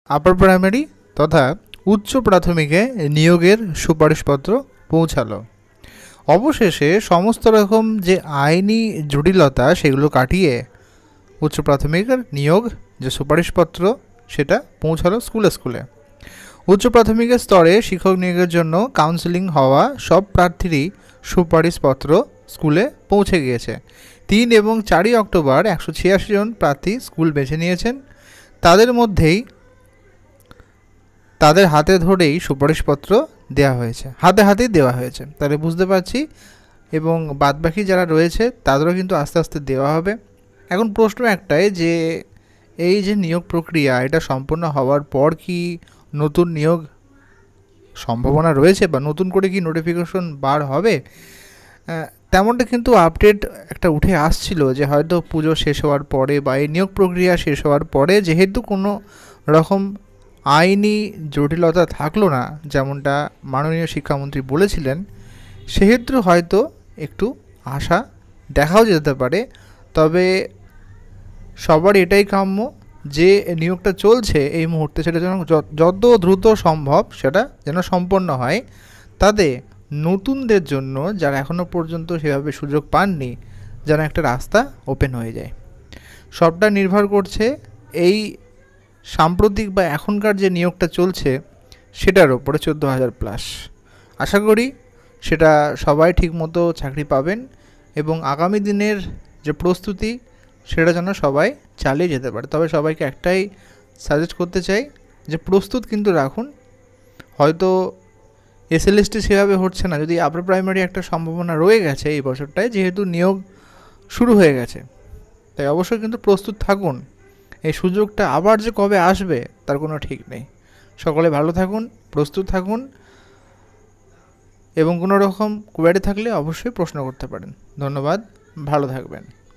Upper primary তথা উচ্চ প্রাথমিকে নিয়োগের সুপারিশপত্র পৌঁছালো। অবশেষে সমস্ত রকম যে আইনি জটিলতা সেগুলো কাটিয়ে উচ্চ প্রাথমিকের নিয়োগ যে সুপারিশপত্র সেটা পৌঁছালো স্কুলে স্কুলে। উচ্চ প্রাথমিকের স্তরে শিক্ষক নিয়োগের জন্য কাউন্সেলিং হওয়া সব প্রার্থীরই সুপারিশপত্র স্কুলে পৌঁছে গিয়েছে। 3 এবং 4 অক্টোবর 186 জন প্রার্থী স্কুল বেছে নিয়েছেন। তাদের মধ্যেই তাদের হাতে ধরেই সুপারিশপত্র দেওয়া হয়েছে, হাতে হাতেই দেওয়া হয়েছে। তাহলে বুঝতে পারছি, এবং বাদবাকি যারা রয়েছে তাদেরও কিন্তু আস্তে আস্তে দেওয়া হবে। এখন প্রশ্ন একটাই যে এই যে নিয়োগ প্রক্রিয়া এটা সম্পন্ন হওয়ার পর কি নতুন নিয়োগ সম্ভাবনা রয়েছে বা নতুন করে কি নোটিফিকেশন বার হবে? তেমনটা কিন্তু আপডেট একটা উঠে আসছিল যে হয়তো পুজো শেষ হওয়ার পরে বা এই নিয়োগ প্রক্রিয়া শেষ হওয়ার পরে যেহেতু কোনো রকম আইনি জটিলতা থাকলো না, যেমনটা মাননীয় শিক্ষামন্ত্রী বলেছিলেন, সেক্ষেত্রে হয়তো একটু আশা দেখাও যেতে পারে। তবে সবার এটাই কাম্য যে নিয়োগটা চলছে এই মুহূর্তে সেটা যেন যত দ্রুত সম্ভব সেটা যেন সম্পন্ন হয়, তাতে নতুনদের জন্য যারা এখনও পর্যন্ত সেভাবে সুযোগ পাননি যেন একটা রাস্তা ওপেন হয়ে যায়। সবটা নির্ভর করছে এই সাম্প্রতিক বা এখনকার যে নিয়োগটা চলছে সেটার ওপরে 14,000+। আশা করি সেটা সবাই ঠিকমতো চাকরি পাবেন এবং আগামী দিনের যে প্রস্তুতি সেটা যেন সবাই চালিয়ে যেতে পারে। তবে সবাইকে একটাই সাজেস্ট করতে চাই যে প্রস্তুত কিন্তু রাখুন। হয়তো এসএলএসটি সেভাবে হচ্ছে না, যদি আপার প্রাইমারি একটা সম্ভাবনা রয়ে গেছে এই বছরটায়, যেহেতু নিয়োগ শুরু হয়ে গেছে, তাই অবশ্যই কিন্তু প্রস্তুত থাকুন। এই সুযোগটা আবার যে কবে আসবে তার কোনো ঠিক নেই। সকলে ভালো থাকুন, প্রস্তুত থাকুন, এবং কোনো রকম কোয়ারি থাকলে অবশ্যই প্রশ্ন করতে পারেন। ধন্যবাদ, ভালো থাকবেন।